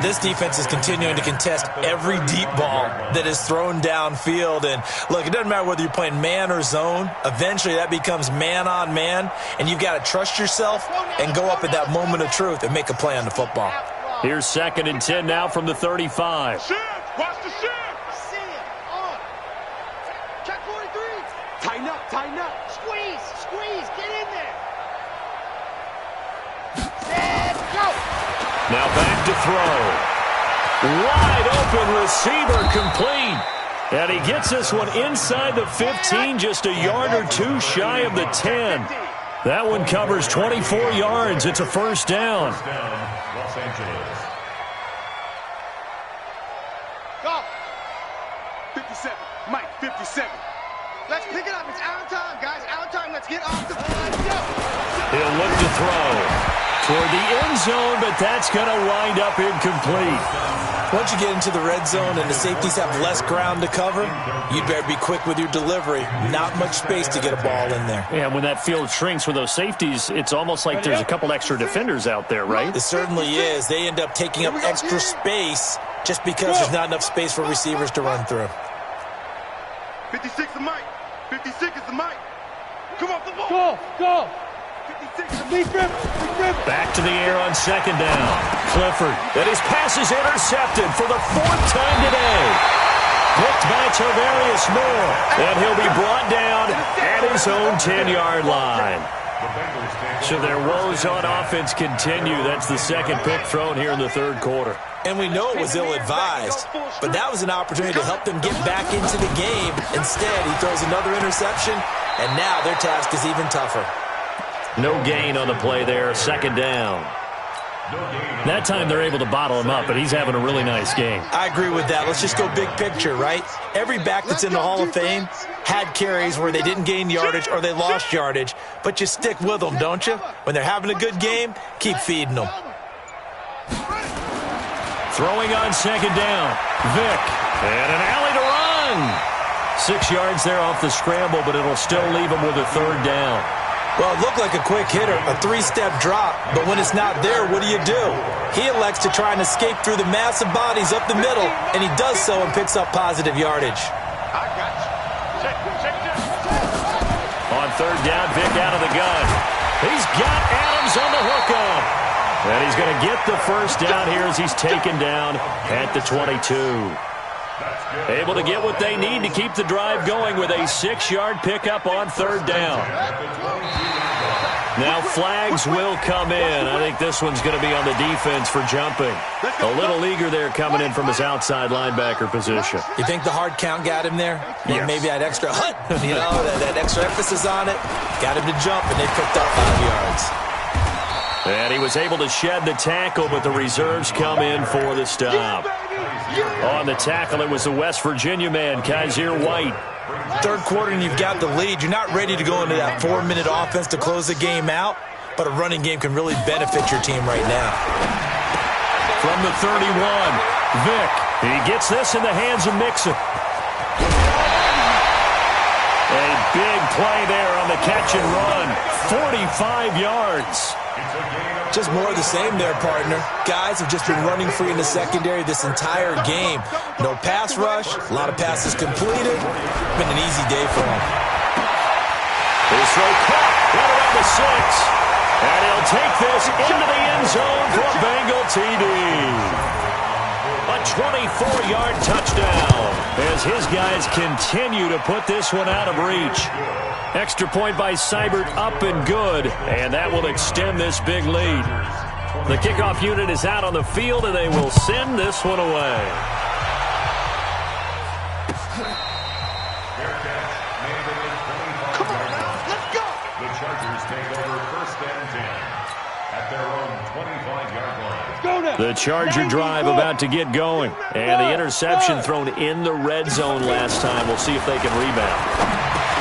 This defense is continuing to contest every deep ball that is thrown downfield. And, look, it doesn't matter whether you're playing man or zone. Eventually, that becomes man-on-man, and you've got to trust yourself and go up at that moment of truth and make a play on the football. Here's 2nd and 10 now from the 35. Shift, watch the shift. See it. On. Check 43. Tighten up, tighten up. Squeeze. Squeeze. Get in there. Set. Go. Now back to throw. Wide open receiver complete. And he gets this one inside the 15, just a yard or 2 shy of the 10. That one covers 24 yards. It's a 1st down. Los Angeles. Go. 57, Mike, 57. Let's pick it up. It's our time, guys. Our time. Let's get off the field. Let's go. He'll look to throw toward the end zone, but that's going to wind up incomplete. Once you get into the red zone and the safeties have less ground to cover, you'd better be quick with your delivery. Not much space to get a ball in there. Yeah, when that field shrinks with those safeties, it's almost like there's a couple extra defenders out there, right? It certainly is. They end up taking up extra space just because there's not enough space for receivers to run through. 56 the mic. 56 is the mic. Come off the ball. Go. 56 the mic. Back to the air on second down. Clifford. And his pass is intercepted for the fourth time today. Picked by Tavarius Moore. And he'll be brought down at his own 10-yard line. So their woes on offense continue. That's the second pick thrown here in the third quarter. And we know it was ill-advised, but that was an opportunity to help them get back into the game. Instead, he throws another interception, and now their task is even tougher. No gain on the play there, second down. That time they're able to bottle him up, but he's having a really nice game. I agree with that. Let's just go big picture, right? Every back that's in the Hall of Fame had carries where they didn't gain yardage or they lost yardage, but you stick with them, don't you? When they're having a good game, keep feeding them. Throwing on second down. Vick. And an alley to run. 6 yards there off the scramble, but it'll still leave him with a third down. Well, it looked like a quick hitter, a three-step drop, but when it's not there, what do? He elects to try and escape through the massive bodies up the middle, and he does so and picks up positive yardage. On third down, Vick out of the gun. He's got Adams on the hookup. And he's going to get the first down here as he's taken down at the 22. Able to get what they need to keep the drive going with a 6-yard pickup on third down. Now flags will come in. I think this one's going to be on the defense for jumping. A little eager there coming in from his outside linebacker position. You think the hard count got him there? Yes. Maybe that extra that extra emphasis on it. Got him to jump, and they picked up 5 yards. And he was able to shed the tackle, but the reserves come in for the stop. On the tackle, it was the West Virginia man, Kaiser White. Third quarter, and you've got the lead. You're not ready to go into that 4-minute offense to close the game out, but a running game can really benefit your team right now. From the 31, Vick. He gets this in the hands of Mixon. A big play there on the catch and run. 45 yards. Just more of the same there, partner. Guys have just been running free in the secondary this entire game. No pass rush, a lot of passes completed. Been an easy day for them. His throw caught right around the 6. And he'll take this into the end zone for a Bengal TD. A 24-yard touchdown as his guys continue to put this one out of reach. Extra point by Seibert, up and good, and that will extend this big lead. The kickoff unit is out on the field, and they will send this one away. Come on now, let's go. The Chargers take over first and 10 at their own 25-yard line. Let's go now. The Charger drive about to get going, and the interception thrown in the red zone last time. We'll see if they can rebound.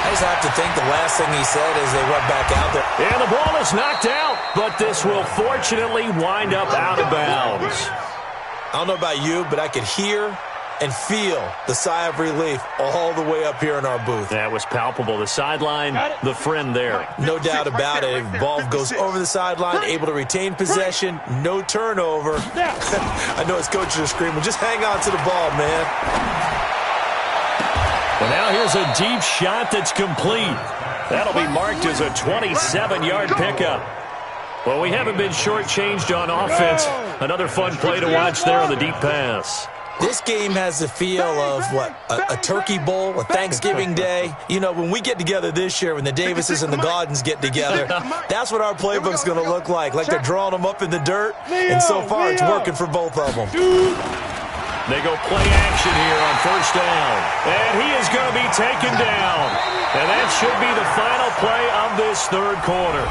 I just have to think the last thing he said as they went back out there. And the ball is knocked out, but this will fortunately wind up out of bounds. I don't know about you, but I could hear and feel the sigh of relief all the way up here in our booth. That was palpable. The sideline, the friend there. No doubt about it. Ball goes over the sideline, able to retain possession, no turnover. I know his coaches are screaming, just hang on to the ball, man. Well, now here's a deep shot that's complete. That'll be marked as a 27-yard pickup. Well, we haven't been shortchanged on offense. Another fun play to watch there on the deep pass. This game has the feel of, a turkey bowl, a Thanksgiving day. You know, when we get together this year, when the Davises and the Gaudens get together, that's what our playbook's going to look like they're drawing them up in the dirt, and so far it's working for both of them. They go play action here on first down. And he is going to be taken down. And that should be the final play of this third quarter.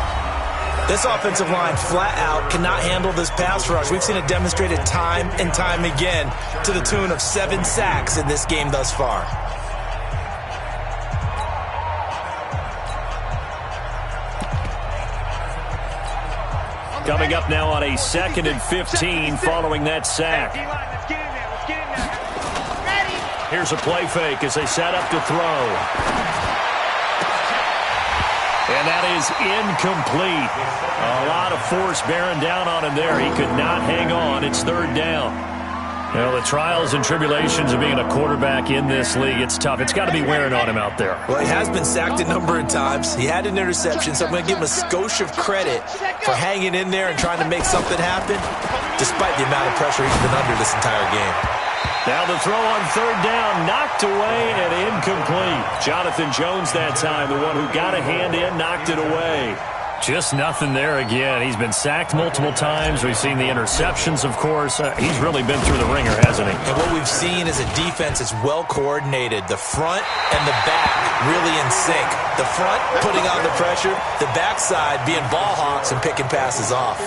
This offensive line flat out cannot handle this pass rush. We've seen it demonstrated time and time again to the tune of 7 sacks in this game thus far. Coming up now on a 2nd and 15 following that sack. Here's a play fake as they set up to throw. And that is incomplete. A lot of force bearing down on him there. He could not hang on. It's 3rd down. You know, the trials and tribulations of being a quarterback in this league, it's tough. It's got to be wearing on him out there. Well, he has been sacked a number of times. He had an interception, so I'm going to give him a skosh of credit for hanging in there and trying to make something happen, despite the amount of pressure he's been under this entire game. Now the throw on 3rd down, knocked away and incomplete. Jonathan Jones that time, the one who got a hand in, knocked it away. Just nothing there again. He's been sacked multiple times. We've seen the interceptions, of course. He's really been through the ringer, hasn't he? And what we've seen is a defense that's well coordinated. The front and the back really in sync. The front putting on the pressure, the backside being ball hawks and picking passes off.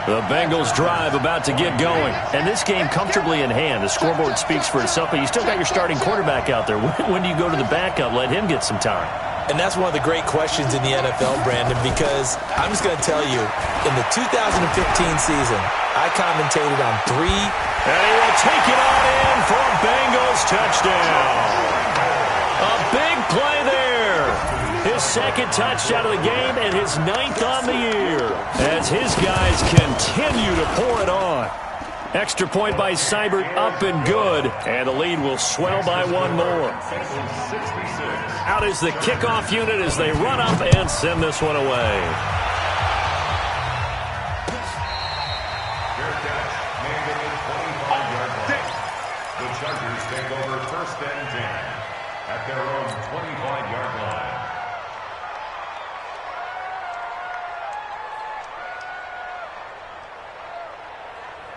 The Bengals drive about to get going. And this game comfortably in hand. The scoreboard speaks for itself, but you still got your starting quarterback out there. When do you go to the backup? Let him get some time. And that's one of the great questions in the NFL, Brandon, because I'm just going to tell you, in the 2015 season, I commentated on 3. And he will take it on in for a Bengals touchdown. A big play there. His 2nd touchdown of the game and his 9th on the year as his guys continue to pour it on. Extra point by Seibert, up and good, and the lead will swell by 1 more. Out is the kickoff unit as they run up and send this one away. The Chargers take over 1st and 10 at their own 25-yard line.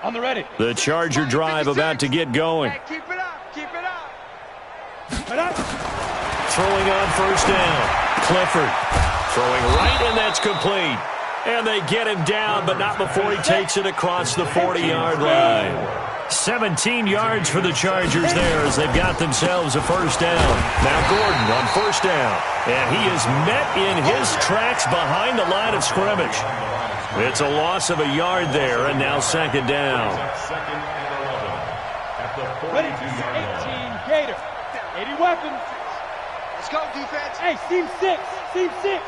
On the ready. The Charger drive about to get going. Keep it up. Keep it up. Throwing on 1st down. Clifford throwing right, and that's complete. And they get him down, but not before he takes it across the 40-yard line. 17 yards for the Chargers there as they've got themselves a 1st down. Now Gordon on 1st down. And he is met in his tracks behind the line of scrimmage. It's a loss of a yard there, and now 2nd down. 2nd and 11 at the 42-yard line. 18 Gator. 80 weapons. Let's go, defense. Hey, seam 6. Seam 6.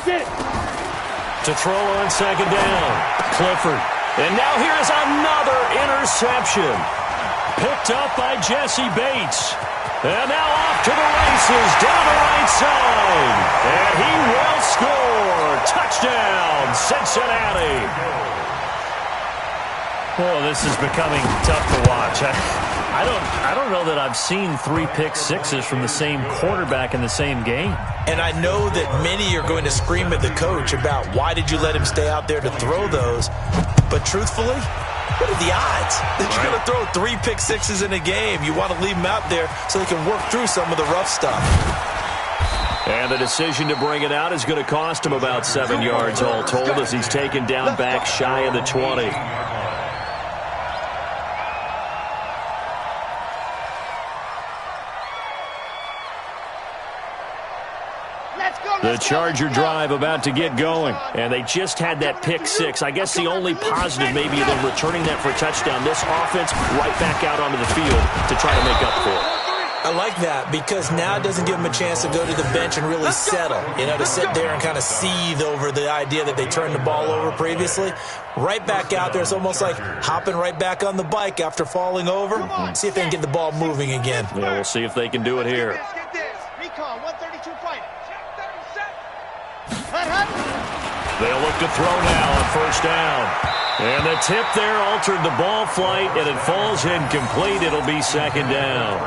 Get it. To throw on 2nd down. Clifford. And now here's another interception. Picked up by Jesse Bates. And now off to the races, down the right side. And he will score. Touchdown, Cincinnati. Oh, this is becoming tough to watch. I don't know that I've seen 3 pick sixes from the same quarterback in the same game. And I know that many are going to scream at the coach about why did you let him stay out there to throw those. But truthfully, what are the odds that you're going to throw 3 pick sixes in a game? You want to leave them out there so they can work through some of the rough stuff. And the decision to bring it out is going to cost him about 7 yards all told as he's taken down back shy of the 20. The Charger drive about to get going, and they just had that pick 6. I guess the only positive maybe them returning that for a touchdown. This offense right back out onto the field to try to make up for it. I like that because now it doesn't give them a chance to go to the bench and really settle, to sit there and kind of seethe over the idea that they turned the ball over previously. Right back out there, it's almost like hopping right back on the bike after falling over. See if they can get the ball moving again. Yeah, we'll see if they can do it here. Recon, 132 fight. They'll look to throw now on 1st down. And the tip there altered the ball flight, and it falls incomplete. It'll be 2nd down.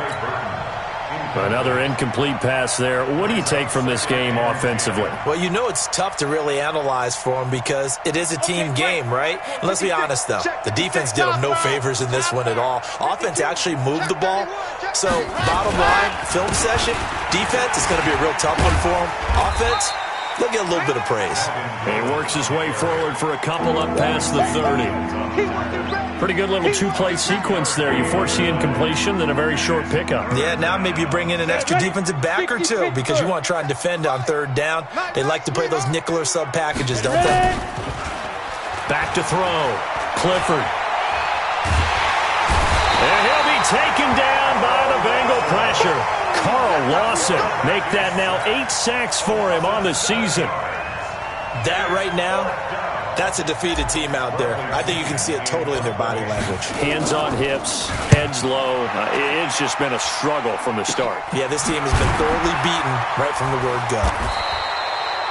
Another incomplete pass there. What do you take from this game offensively? Well, it's tough to really analyze for them because it is a team game, right? And let's be honest, though. The defense did them no favors in this one at all. Offense actually moved the ball. So, bottom line, film session, defense is going to be a real tough one for them. Offense, they'll get a little bit of praise. He works his way forward for a couple up past the 30. Pretty good little 2-play sequence there. You force the incompletion, then a very short pickup. Yeah, now maybe you bring in an extra defensive back or two because you want to try and defend on 3rd down. They like to play those nickel or sub packages, don't they? Back to throw. Clifford. And he'll be taken down by the Bengal pressure. Carl Lawson make that now 8 sacks for him on the season. That right now, that's a defeated team out there. I think you can see it totally in their body language. Hands on hips, heads low. It's just been a struggle from the start. Yeah, this team has been thoroughly beaten right from the word go.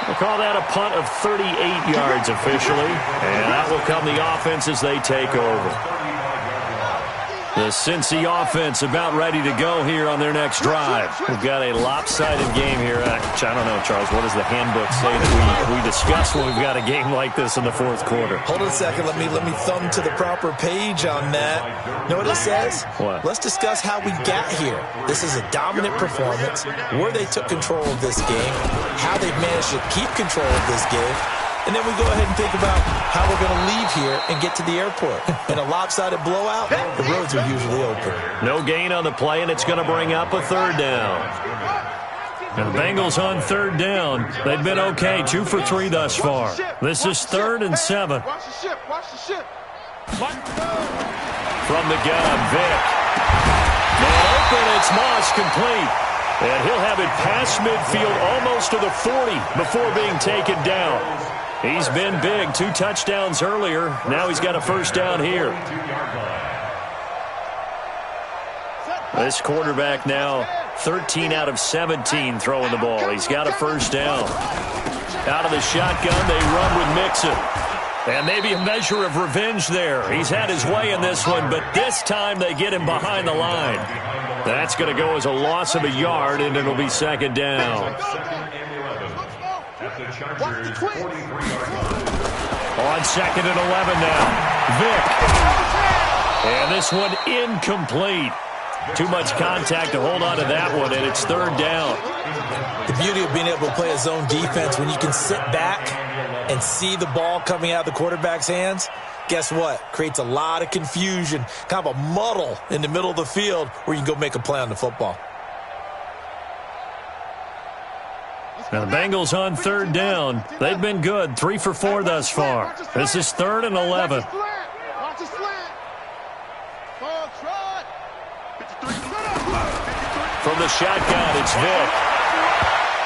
We'll call that a punt of 38 yards officially. And out will come the offense as they take over. The Cincy offense about ready to go here on their next drive. We've got a lopsided game here. I don't know, Charles. What does the handbook say that we discuss when we've got a game like this in the fourth quarter? Hold on a second. Let me thumb to the proper page on that. Know what it says? What? Let's discuss how we got here. This is a dominant performance, where they took control of this game, how they've managed to keep control of this game, and then we go ahead and think about how we're going to leave here and get to the airport. In a lopsided blowout, the roads are usually open. No gain on the play, and it's going to bring up a third down. And the Bengals on third down. They've been okay, 2 for 3 thus far. This is 3rd and 7. Watch the ship. Watch the ship. From the gun, Vick. Man open, it's Moss complete. And he'll have it past midfield almost to the 40 before being taken down. He's been big, 2 touchdowns earlier. Now he's got a first down here. This quarterback now 13 out of 17 throwing the ball. He's got a first down. Out of the shotgun, they run with Mixon. And maybe a measure of revenge there. He's had his way in this one, but this time they get him behind the line. That's going to go as a loss of a yard, and it'll be second down. On 2nd and 11 now. Vick. And this one incomplete. Too much contact to hold on to that one, and it's 3rd down. The beauty of being able to play a zone defense, when you can sit back and see the ball coming out of the quarterback's hands, guess what? Creates a lot of confusion, kind of a muddle in the middle of the field where you can go make a play on the football. Now the Bengals on 3rd down. They've been good, 3 for 4 thus far. This is 3rd and 11. Watch the slant. From the shotgun, it's Vick.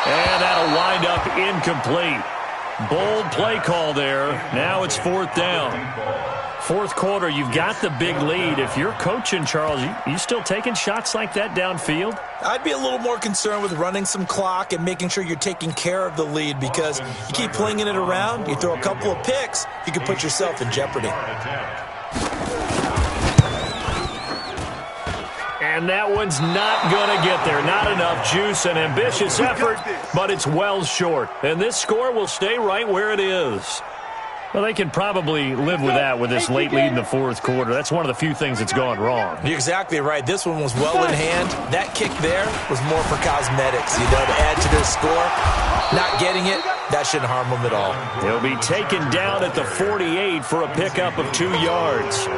And that'll wind up incomplete. Bold play call there. Now it's 4th down. 4th quarter, you've got the big lead. If you're coaching, Charles, you still taking shots like that downfield? I'd be a little more concerned with running some clock and making sure you're taking care of the lead, because you keep flinging it around, you throw a couple of picks, you can put yourself in jeopardy. And that one's not going to get there. Not enough juice. An ambitious effort, but it's well short. And this score will stay right where it is. Well, they can probably live with that with this late lead in the 4th quarter. That's one of the few things that's gone wrong. You're exactly right. This one was well in hand. That kick there was more for cosmetics, to add to their score. Not getting it, that shouldn't harm them at all. He'll be taken down at the 48 for a pickup of 2 yards.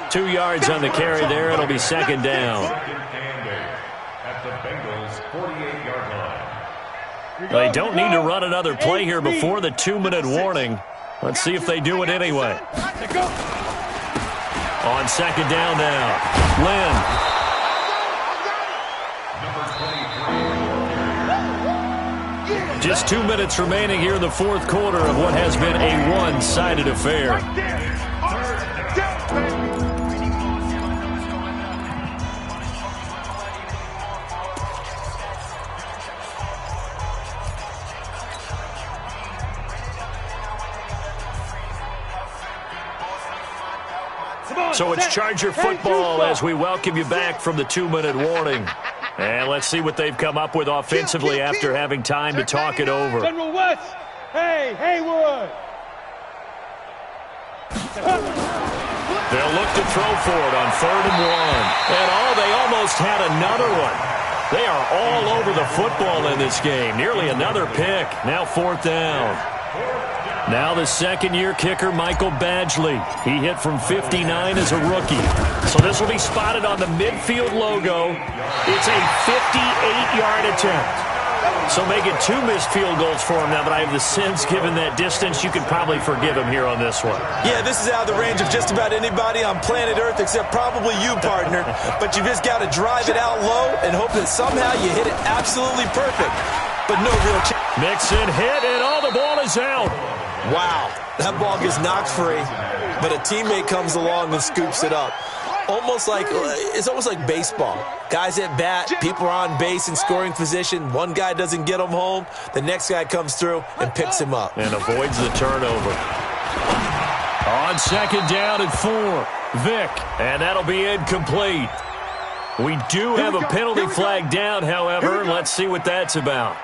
2 yards on the carry there. It'll be second down. At the Bengals' 48-yard line. They don't need to run another play here before the 2-minute warning. Let's see if they do it anyway. On second down now. Lynn. Just 2 minutes remaining here in the 4th quarter of what has been a one-sided affair. So it's Charger football as we welcome you back from the 2-minute warning. And let's see what they've come up with offensively after having time to talk it over. General West, hey, Haywood. They'll look to throw for it on 3rd and 1. And they almost had another one. They are all over the football in this game. Nearly another pick. Now 4th down. Now the second-year kicker, Michael Badgley. He hit from 59 as a rookie. So this will be spotted on the midfield logo. It's a 58-yard attempt. So make it 2 missed field goals for him now, but I have the sense, given that distance, you could probably forgive him here on this one. Yeah, this is out of the range of just about anybody on planet Earth except probably you, partner. But you just got to drive it out low and hope that somehow you hit it absolutely perfect. But no real chance. Mixon hit, and all the ball is out. Wow, that ball gets knocked free, but a teammate comes along and scoops it up. It's almost like baseball. Guys at bat, people are on base in scoring position. One guy doesn't get him home. The next guy comes through and picks him up. And avoids the turnover. On second down and 4, Vick. And that'll be incomplete. We do have a penalty flag down, however. Let's see what that's about.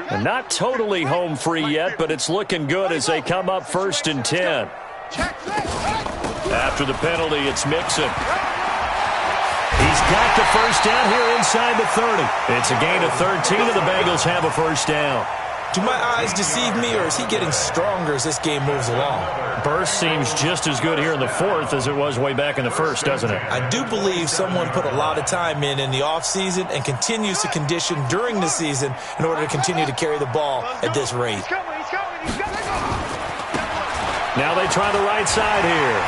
And not totally home free yet, but it's looking good as they come up 1st and 10. After the penalty, it's Mixon. He's got the first down here inside the 30. It's a gain of 13, and the Bengals have a first down. Do my eyes deceive me, or is he getting stronger as this game moves along? Burst seems just as good here in the 4th as it was way back in the 1st, doesn't it? I do believe someone put a lot of time in the offseason and continues to condition during the season in order to continue to carry the ball at this rate. Now they try the right side here.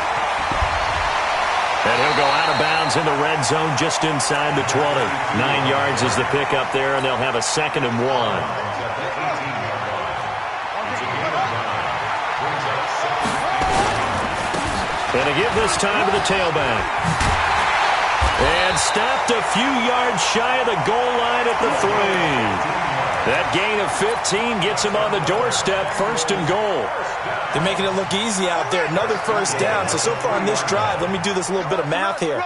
And he'll go out of bounds in the red zone just inside the 20. 9 yards is the pickup there, and they'll have a 2nd and 1. And a give this time to the tailback. And stopped a few yards shy of the goal line at the 3. That gain of 15 gets him on the doorstep, 1st and goal. They're making it look easy out there. Another first down. So far on this drive, let me do this little bit of math here.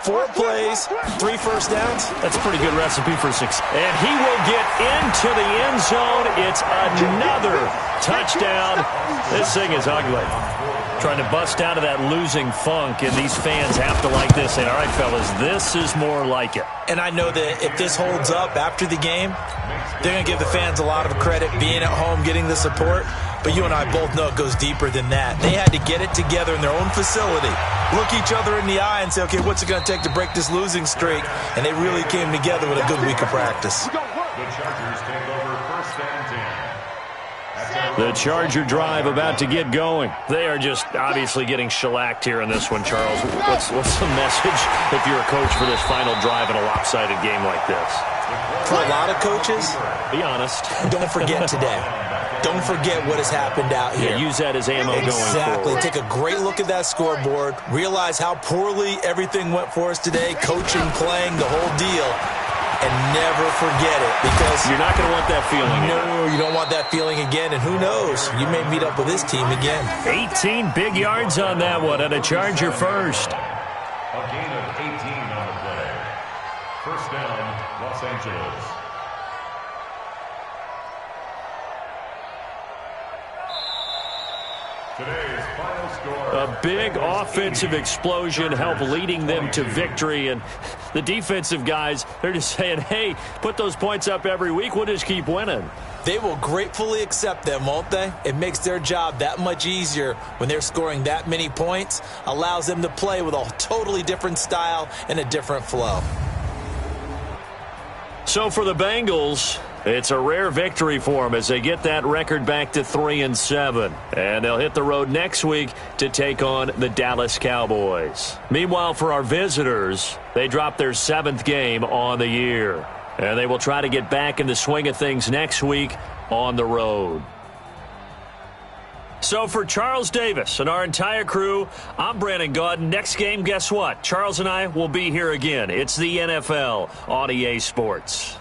4 plays, 3 first downs. That's a pretty good recipe for success. And he will get into the end zone. It's another touchdown. This thing is ugly. Trying to bust out of that losing funk, and these fans have to like this. And all right, fellas, this is more like it. And I know that if this holds up after the game, they're going to give the fans a lot of credit, being at home, getting the support. But you and I both know it goes deeper than that. They had to get it together in their own facility, look each other in the eye and say, okay, what's it going to take to break this losing streak? And they really came together with a good week of practice. The Chargers take over 1st and 10. The Charger drive about to get going. They are just obviously getting shellacked here in this one, Charles. What's the message if you're a coach for this final drive in a lopsided game like this? For a lot of coaches, be honest. Don't forget today. Don't forget what has happened out here. Yeah, use that as ammo going forward. Exactly. Take a great look at that scoreboard. Realize how poorly everything went for us today. Coaching, playing, the whole deal. And never forget it, because you're not going to want that feeling again. No, you don't want that feeling again. And who knows? You may meet up with this team again. 18 big yards on that one, and a Charger first. A gain of 18 on the play. 1st down, Los Angeles. Today's final score. A big offensive explosion helped leading them to victory. And the defensive guys, they're just saying, hey, put those points up every week. We'll just keep winning. They will gratefully accept them, won't they? It makes their job that much easier when they're scoring that many points. Allows them to play with a totally different style and a different flow. So for the Bengals, it's a rare victory for them as they get that record back to 3-7. And they'll hit the road next week to take on the Dallas Cowboys. Meanwhile, for our visitors, they dropped their 7th game on the year. And they will try to get back in the swing of things next week on the road. So for Charles Davis and our entire crew, I'm Brandon Gaudin. Next game, guess what? Charles and I will be here again. It's the NFL on EA Sports.